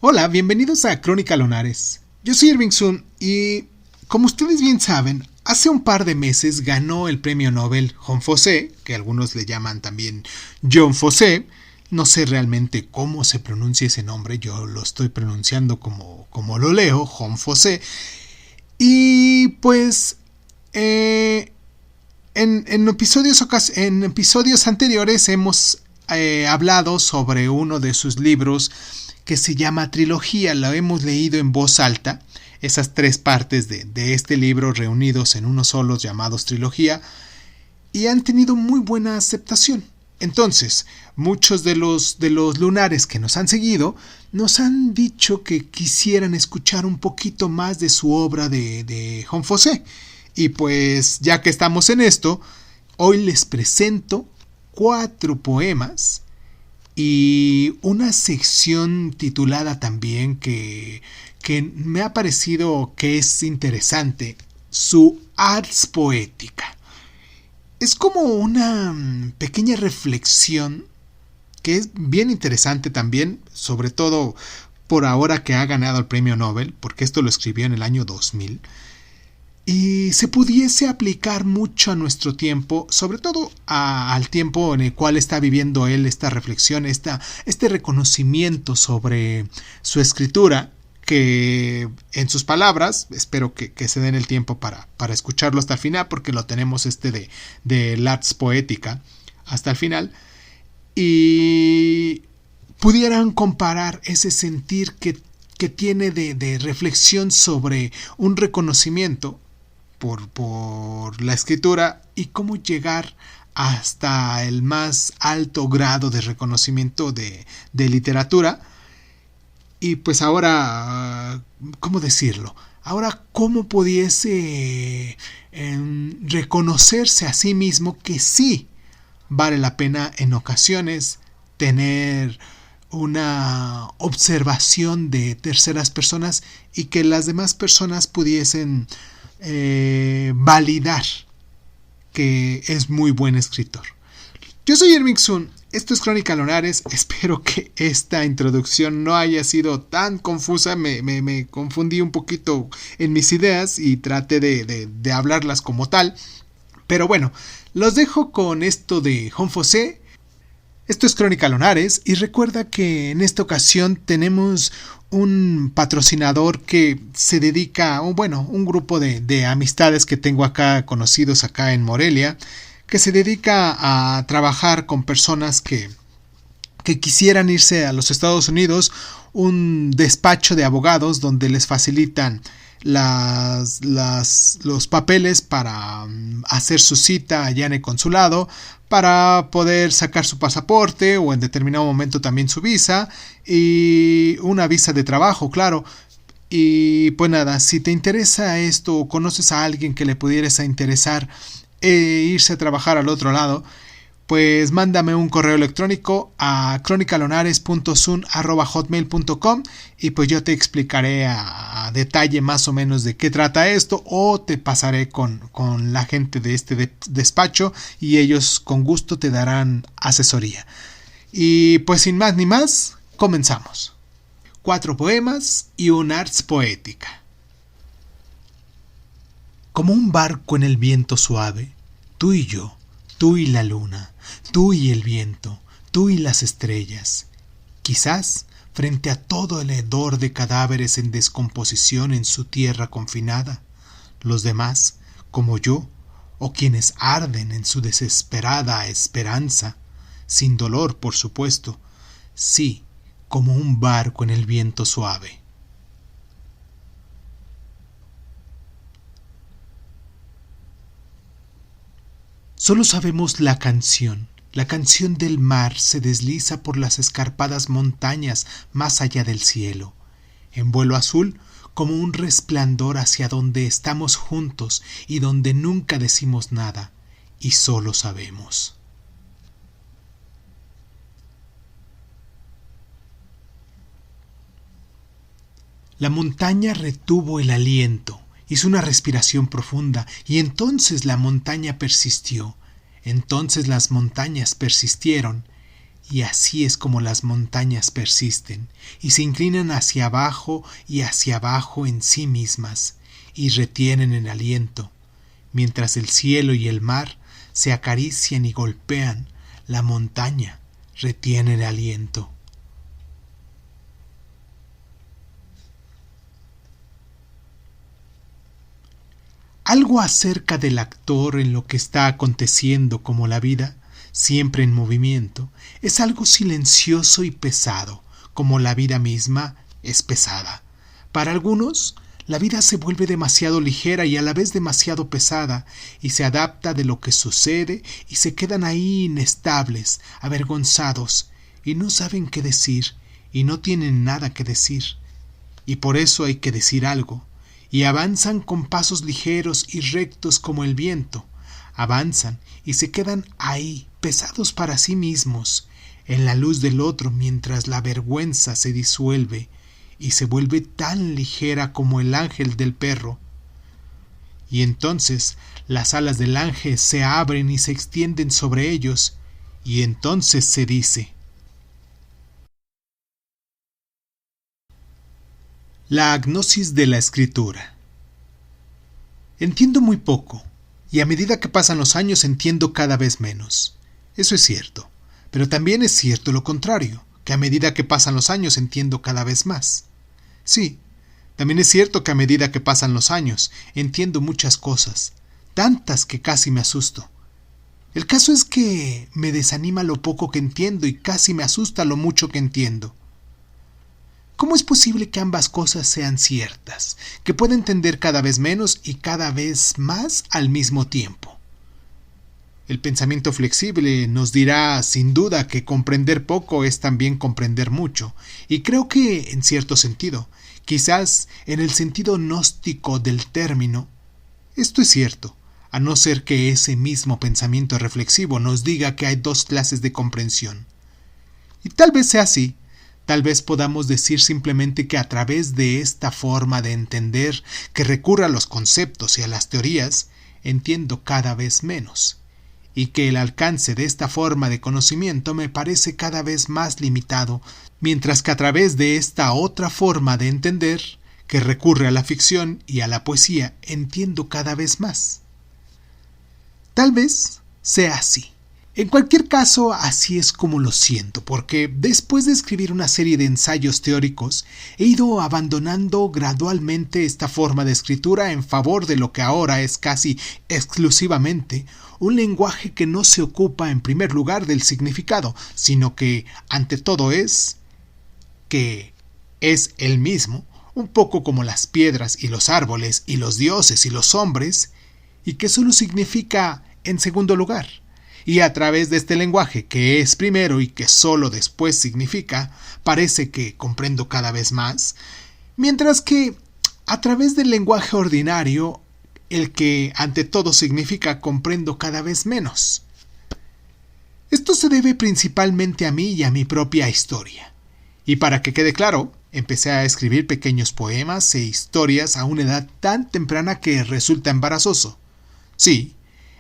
Hola, bienvenidos a Crónica Lunares. Yo soy Irving Sun y, como ustedes bien saben, hace un par de meses ganó el premio Nobel John Fosse, que algunos le llaman también John Fosse. No sé realmente cómo se pronuncia ese nombre, yo lo estoy pronunciando como lo leo, John Fosse. Y pues en episodios anteriores hemos hablado sobre uno de sus libros que se llama Trilogía. Lo hemos leído en voz alta, esas tres partes de este libro reunidos en uno solo llamados Trilogía, y han tenido muy buena aceptación. Entonces, muchos de los lunares que nos han seguido nos han dicho que quisieran escuchar un poquito más de su obra de John Fosse. Y pues, ya que estamos en esto, hoy les presento 4 poemas y una sección titulada también que me ha parecido que es interesante, su Ars Poética. Es como una pequeña reflexión que es bien interesante también, sobre todo por ahora que ha ganado el premio Nobel, porque esto lo escribió en el año 2000, y se pudiese aplicar mucho a nuestro tiempo, sobre todo al tiempo en el cual está viviendo él esta reflexión, este reconocimiento sobre su escritura, que en sus palabras, espero que se den el tiempo para escucharlo hasta el final, porque lo tenemos de Ars Poética hasta el final, y pudieran comparar ese sentir que tiene de reflexión sobre un reconocimiento por la escritura y cómo llegar hasta el más alto grado de reconocimiento de literatura. Y pues ahora, ¿cómo decirlo? Ahora, ¿cómo pudiese reconocerse a sí mismo que sí vale la pena en ocasiones tener una observación de terceras personas y que las demás personas pudiesen validar que es muy buen escritor? Yo soy Irving Sun, esto es Crónica Lunares. Espero que esta introducción no haya sido tan confusa. Me confundí un poquito en mis ideas y traté de hablarlas como tal. Pero bueno, los dejo con esto de John Fosse. Esto es Crónica Lunares y recuerda que en esta ocasión tenemos un patrocinador que se dedica, un grupo de amistades que tengo acá, conocidos acá en Morelia, que se dedica a trabajar con personas que quisieran irse a los Estados Unidos, un despacho de abogados donde les facilitan los papeles para hacer su cita allá en el consulado, para poder sacar su pasaporte o en determinado momento también su visa y una visa de trabajo, claro. Y pues nada, si te interesa esto o conoces a alguien que le pudieras interesar irse a trabajar al otro lado, pues mándame un correo electrónico a cronicalonares.sun@hotmail.com y pues yo te explicaré a detalle más o menos de qué trata esto, o te pasaré con la gente de este despacho y ellos con gusto te darán asesoría. Y pues sin más ni más, comenzamos. 4 poemas y un Ars Poética. Como un barco en el viento suave, tú y yo, tú y la luna, tú y el viento, tú y las estrellas. Quizás, frente a todo el hedor de cadáveres en descomposición en su tierra confinada, los demás, como yo, o quienes arden en su desesperada esperanza, sin dolor, por supuesto, sí, como un barco en el viento suave. Solo sabemos la canción del mar se desliza por las escarpadas montañas más allá del cielo, en vuelo azul como un resplandor hacia donde estamos juntos y donde nunca decimos nada, y solo sabemos. La montaña retuvo el aliento, hizo una respiración profunda, y entonces la montaña persistió, entonces las montañas persistieron, Y así es como las montañas persisten, y se inclinan hacia abajo y hacia abajo en sí mismas, y retienen el aliento, mientras el cielo y el mar se acarician y golpean, la montaña retiene el aliento. Algo acerca del actor en lo que está aconteciendo como la vida, siempre en movimiento, es algo silencioso y pesado, como la vida misma es pesada. Para algunos, la vida se vuelve demasiado ligera y a la vez demasiado pesada, y se adapta de lo que sucede y se quedan ahí inestables, avergonzados, y no saben qué decir, y no tienen nada que decir. Y por eso hay que decir algo, y avanzan con pasos ligeros y rectos como el viento. Avanzan y se quedan ahí, pesados para sí mismos, en la luz del otro, mientras la vergüenza se disuelve y se vuelve tan ligera como el ángel del perro. Y entonces las alas del ángel se abren y se extienden sobre ellos, y entonces se dice: la agnosis de la escritura. Entiendo muy poco, y a medida que pasan los años entiendo cada vez menos. Eso es cierto, pero también es cierto lo contrario, que a medida que pasan los años entiendo cada vez más. Sí, también es cierto que a medida que pasan los años entiendo muchas cosas, tantas que casi me asusto. El caso es que me desanima lo poco que entiendo y casi me asusta lo mucho que entiendo. ¿Cómo es posible que ambas cosas sean ciertas, que pueda entender cada vez menos y cada vez más al mismo tiempo? El pensamiento flexible nos dirá sin duda que comprender poco es también comprender mucho, y creo que, en cierto sentido, quizás en el sentido gnóstico del término, esto es cierto, a no ser que ese mismo pensamiento reflexivo nos diga que hay dos clases de comprensión. Y tal vez sea así. Tal vez podamos decir simplemente que a través de esta forma de entender que recurre a los conceptos y a las teorías, entiendo cada vez menos, y que el alcance de esta forma de conocimiento me parece cada vez más limitado, mientras que a través de esta otra forma de entender, que recurre a la ficción y a la poesía, entiendo cada vez más. Tal vez sea así. En cualquier caso, así es como lo siento, porque después de escribir una serie de ensayos teóricos, he ido abandonando gradualmente esta forma de escritura en favor de lo que ahora es casi exclusivamente un lenguaje que no se ocupa en primer lugar del significado, sino que ante todo es el mismo, un poco como las piedras y los árboles y los dioses y los hombres, y que solo significa en segundo lugar. Y a través de este lenguaje, que es primero y que solo después significa, parece que comprendo cada vez más, mientras que a través del lenguaje ordinario, el que ante todo significa comprendo cada vez menos. Esto se debe principalmente a mí y a mi propia historia. Y para que quede claro, empecé a escribir pequeños poemas e historias a una edad tan temprana que resulta embarazoso. Sí,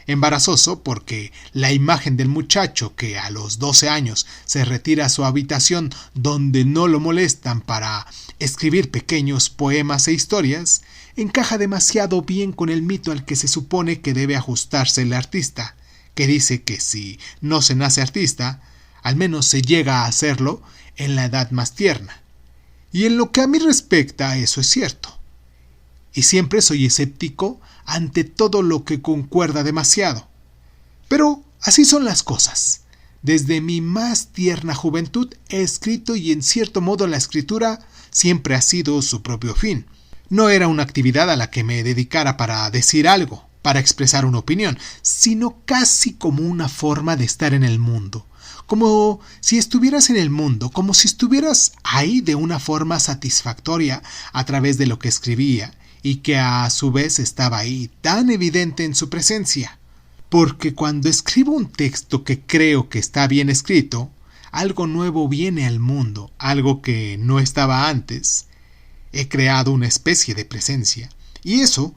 embarazoso porque la imagen del muchacho que a los 12 años se retira a su habitación donde no lo molestan para escribir pequeños poemas e historias encaja demasiado bien con el mito al que se supone que debe ajustarse el artista, que dice que si no se nace artista, al menos se llega a hacerlo en la edad más tierna. Y en lo que a mí respecta, eso es cierto. Y siempre soy escéptico ante todo lo que concuerda demasiado. Pero así son las cosas. Desde mi más tierna juventud he escrito y en cierto modo la escritura siempre ha sido su propio fin. No era una actividad a la que me dedicara para decir algo, para expresar una opinión, sino casi como una forma de estar en el mundo. Como si estuvieras en el mundo, como si estuvieras ahí de una forma satisfactoria a través de lo que escribía, y que a su vez estaba ahí, tan evidente en su presencia. Porque cuando escribo un texto que creo que está bien escrito, algo nuevo viene al mundo, algo que no estaba antes. He creado una especie de presencia. Y eso,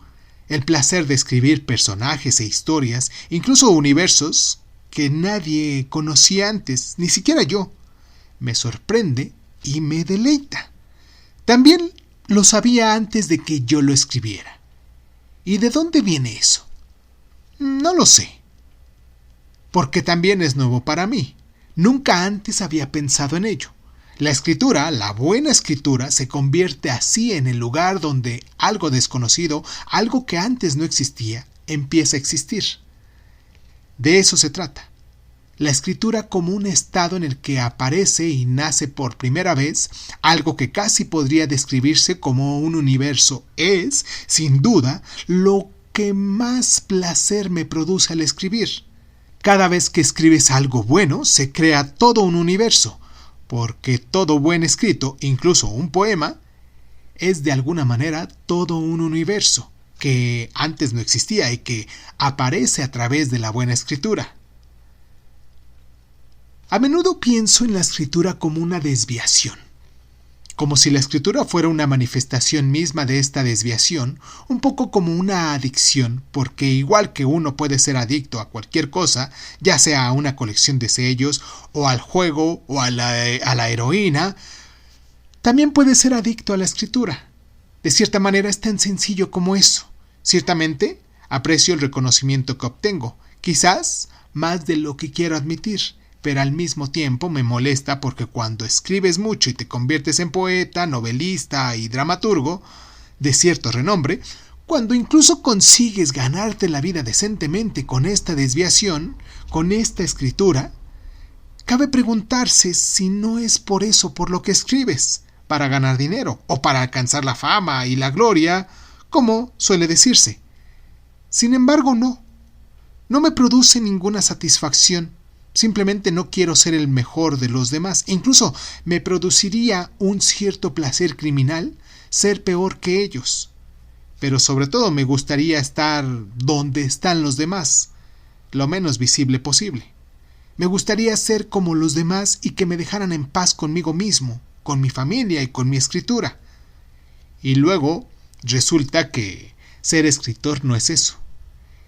el placer de escribir personajes e historias, incluso universos, que nadie conocía antes, ni siquiera yo. Me sorprende y me deleita. También lo sabía antes de que yo lo escribiera. ¿Y de dónde viene eso? No lo sé. Porque también es nuevo para mí. Nunca antes había pensado en ello. La escritura, la buena escritura, se convierte así en el lugar donde algo desconocido, algo que antes no existía, empieza a existir. De eso se trata. La escritura como un estado en el que aparece y nace por primera vez algo que casi podría describirse como un universo es, sin duda, lo que más placer me produce al escribir. Cada vez que escribes algo bueno, se crea todo un universo, porque todo buen escrito, incluso un poema, es de alguna manera todo un universo que antes no existía y que aparece a través de la buena escritura. A menudo pienso en la escritura como una desviación, como si la escritura fuera una manifestación misma de esta desviación, un poco como una adicción, porque igual que uno puede ser adicto a cualquier cosa, ya sea a una colección de sellos, o al juego, o a la heroína, también puede ser adicto a la escritura. De cierta manera es tan sencillo como eso. Ciertamente, aprecio el reconocimiento que obtengo, quizás más de lo que quiero admitir, pero al mismo tiempo me molesta porque cuando escribes mucho y te conviertes en poeta, novelista y dramaturgo de cierto renombre, cuando incluso consigues ganarte la vida decentemente con esta desviación, con esta escritura, cabe preguntarse si no es por eso por lo que escribes, para ganar dinero o para alcanzar la fama y la gloria, como suele decirse. Sin embargo, no me produce ninguna satisfacción. Simplemente no quiero ser el mejor de los demás. Incluso me produciría un cierto placer criminal ser peor que ellos. Pero sobre todo me gustaría estar donde están los demás, lo menos visible posible. Me gustaría ser como los demás y que me dejaran en paz conmigo mismo, con mi familia y con mi escritura. Y luego resulta que ser escritor no es eso.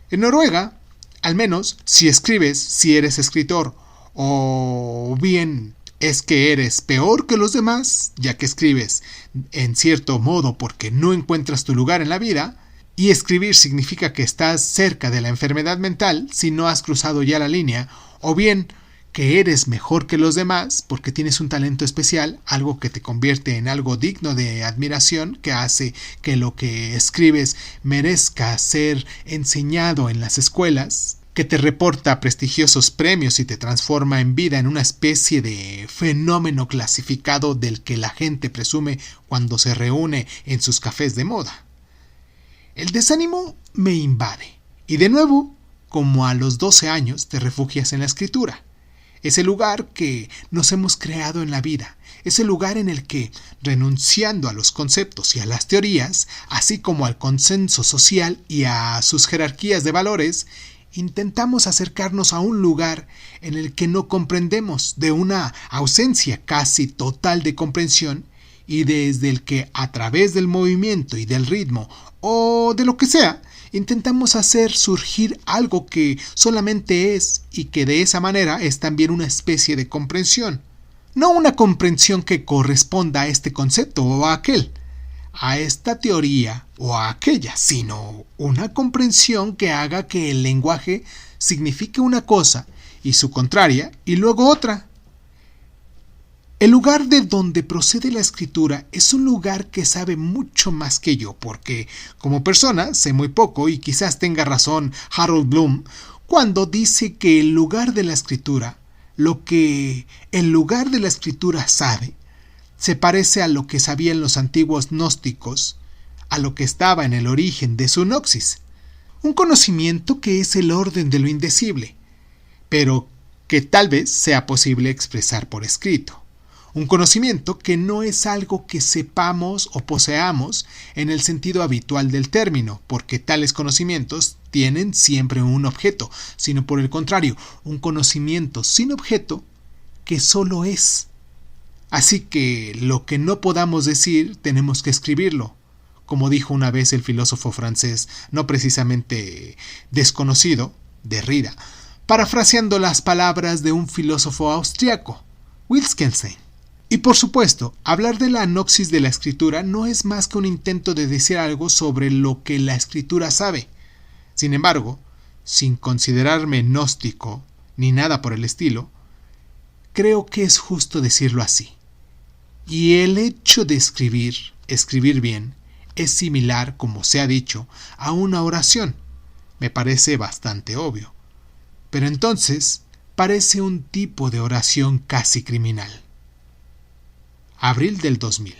En Noruega, al menos, si escribes, si eres escritor, o bien es que eres peor que los demás, ya que escribes en cierto modo porque no encuentras tu lugar en la vida, y escribir significa que estás cerca de la enfermedad mental si no has cruzado ya la línea, o bien que eres mejor que los demás porque tienes un talento especial, algo que te convierte en algo digno de admiración, que hace que lo que escribes merezca ser enseñado en las escuelas, que te reporta prestigiosos premios y te transforma en vida en una especie de fenómeno clasificado del que la gente presume cuando se reúne en sus cafés de moda. El desánimo me invade y de nuevo, como a los 12 años, te refugias en la escritura. Ese lugar que nos hemos creado en la vida, ese lugar en el que, renunciando a los conceptos y a las teorías, así como al consenso social y a sus jerarquías de valores, intentamos acercarnos a un lugar en el que no comprendemos, de una ausencia casi total de comprensión, y desde el que a través del movimiento y del ritmo, o de lo que sea, intentamos hacer surgir algo que solamente es y que de esa manera es también una especie de comprensión. No una comprensión que corresponda a este concepto o a aquel, a esta teoría o a aquella, sino una comprensión que haga que el lenguaje signifique una cosa y su contraria y luego otra. El lugar de donde procede la escritura es un lugar que sabe mucho más que yo, porque como persona sé muy poco y quizás tenga razón Harold Bloom cuando dice que el lugar de la escritura, lo que el lugar de la escritura sabe, se parece a lo que sabían los antiguos gnósticos, a lo que estaba en el origen de su gnosis, un conocimiento que es el orden de lo indecible, pero que tal vez sea posible expresar por escrito. Un conocimiento que no es algo que sepamos o poseamos en el sentido habitual del término, porque tales conocimientos tienen siempre un objeto, sino por el contrario, un conocimiento sin objeto que solo es. Así que lo que no podamos decir tenemos que escribirlo, como dijo una vez el filósofo francés, no precisamente desconocido, Derrida. parafraseando las palabras de un filósofo austriaco, Wittgenstein. Y por supuesto, hablar de la anopsis de la escritura no es más que un intento de decir algo sobre lo que la escritura sabe. Sin embargo, sin considerarme gnóstico ni nada por el estilo, creo que es justo decirlo así. Y el hecho de escribir bien, es similar, como se ha dicho, a una oración. Me parece bastante obvio. Pero entonces, parece un tipo de oración casi criminal. Abril del 2000.